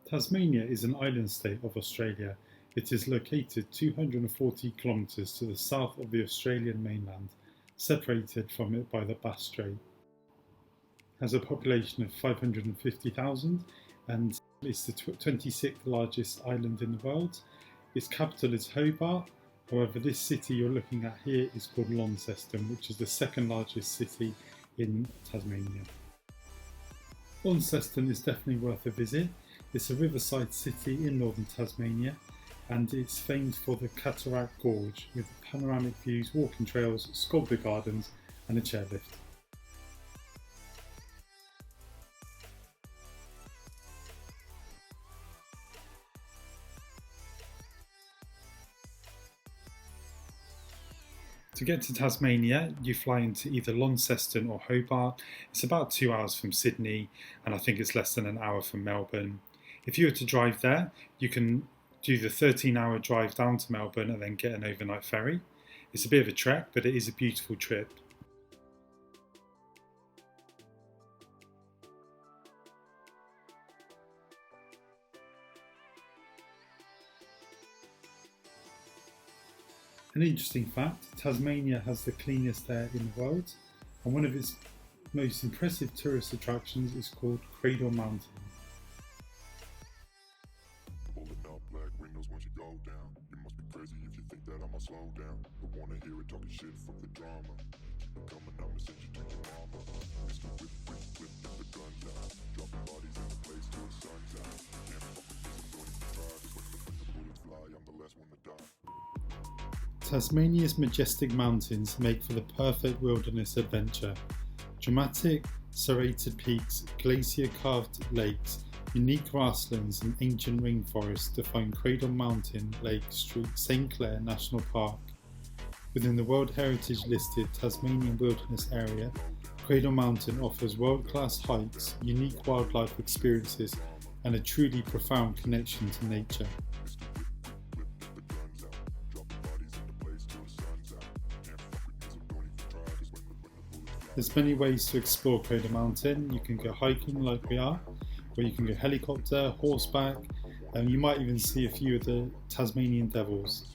Tasmania is an island state of Australia. It is located 240 kilometres to the south of the Australian mainland, separated from it by the Bass Strait. It has a population of 550,000 and is the 26th largest island in the world. Its capital is Hobart. However, this city you're looking at here is called Launceston, which is the second largest city in Tasmania. Launceston is definitely worth a visit. It's a riverside city in northern Tasmania and it's famed for the Cataract Gorge with panoramic views, walking trails, sculpture gardens and a chairlift. To get to Tasmania, you fly into either Launceston or Hobart. It's about 2 hours from Sydney, and I think it's less than an hour from Melbourne. If you were to drive there, you can do the 13-hour drive down to Melbourne and then get an overnight ferry. It's a bit of a trek, but it is a beautiful trip. An interesting fact, Tasmania has the cleanest air in the world, and one of its most impressive tourist attractions is called Cradle Mountain. Tasmania's majestic mountains make for the perfect wilderness adventure. Dramatic, serrated peaks, glacier-carved lakes, unique grasslands and ancient rainforests define Cradle Mountain, Lake Street, St Clair National Park. Within the World Heritage listed Tasmanian Wilderness Area, Cradle Mountain offers world-class hikes, unique wildlife experiences and a truly profound connection to nature. There's many ways to explore Cradle Mountain. You can go hiking like we are, or you can go helicopter, horseback, and you might even see a few of the Tasmanian devils.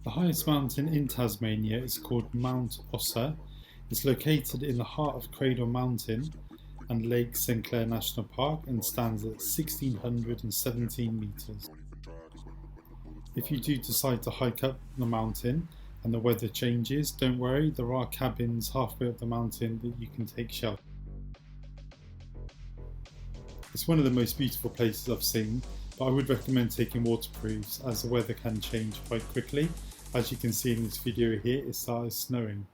The highest mountain in Tasmania is called Mount Ossa. It's located in the heart of Cradle Mountain and Lake St Clair National Park and stands at 1,617 metres. If you do decide to hike up the mountain and the weather changes, don't worry, there are cabins halfway up the mountain that you can take shelter. It's one of the most beautiful places I've seen, but I would recommend taking waterproofs as the weather can change quite quickly. As you can see in this video here, it started snowing.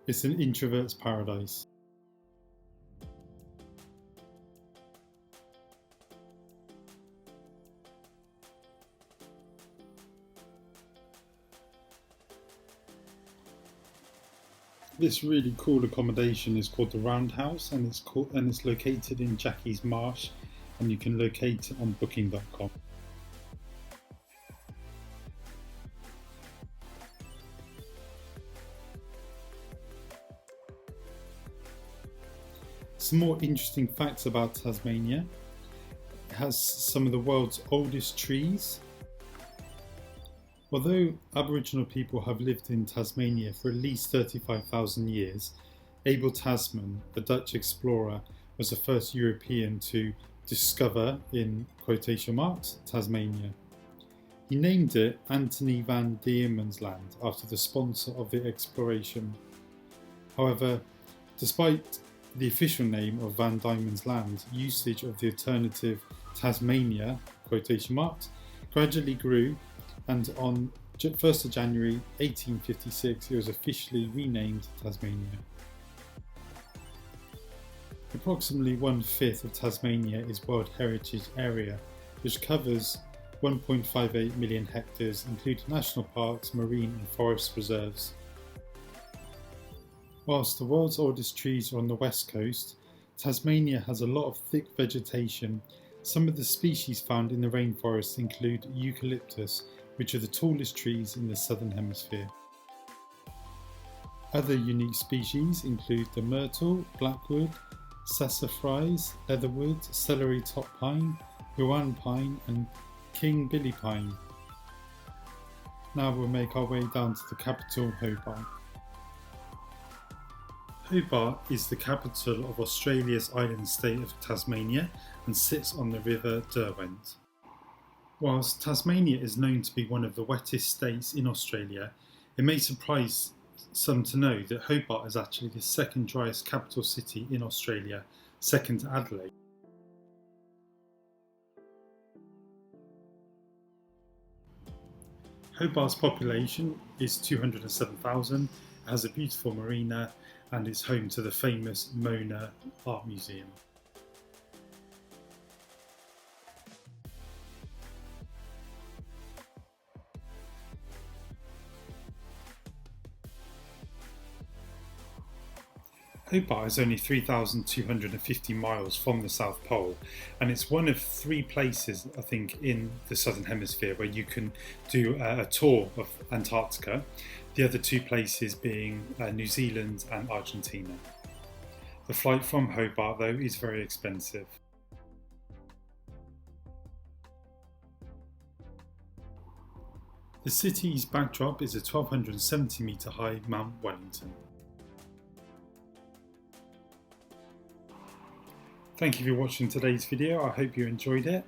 It's an introvert's paradise. This really cool accommodation is called the Roundhouse and it's located in Jackie's Marsh, and you can locate it on booking.com. Some more interesting facts about Tasmania. It has some of the world's oldest trees. Although Aboriginal people have lived in Tasmania for at least 35,000 years, Abel Tasman, the Dutch explorer, was the first European to discover, in quotation marks, Tasmania. He named it Anthony van Diemen's Land after the sponsor of the exploration. However, despite the official name of Van Diemen's Land, usage of the alternative Tasmania, quotation marks, gradually grew, and on 1st of January 1856 it was officially renamed Tasmania. Approximately 1/5 of Tasmania is World Heritage Area, which covers 1.58 million hectares, including national parks, marine and forest reserves. Whilst the world's oldest trees are on the west coast, Tasmania has a lot of thick vegetation. Some of the species found in the rainforest include eucalyptus, which are the tallest trees in the southern hemisphere. Other unique species include the myrtle, blackwood, sassafras, leatherwood, celery top pine, Yuan pine and king billy pine. Now we'll make our way down to the capital, Hobart. Hobart is the capital of Australia's island state of Tasmania and sits on the River Derwent. Whilst Tasmania is known to be one of the wettest states in Australia, it may surprise some to know that Hobart is actually the second driest capital city in Australia, second to Adelaide. Hobart's population is 207,000, has a beautiful marina and is home to the famous Mona Art Museum. Hobart is only 3,250 miles from the South Pole, and it's one of 3 places, I think, in the Southern Hemisphere where you can do a tour of Antarctica, the other 2 places being New Zealand and Argentina. The flight from Hobart, though, is very expensive. The city's backdrop is a 1,270 metre high Mount Wellington. Thank you for watching today's video. I hope you enjoyed it.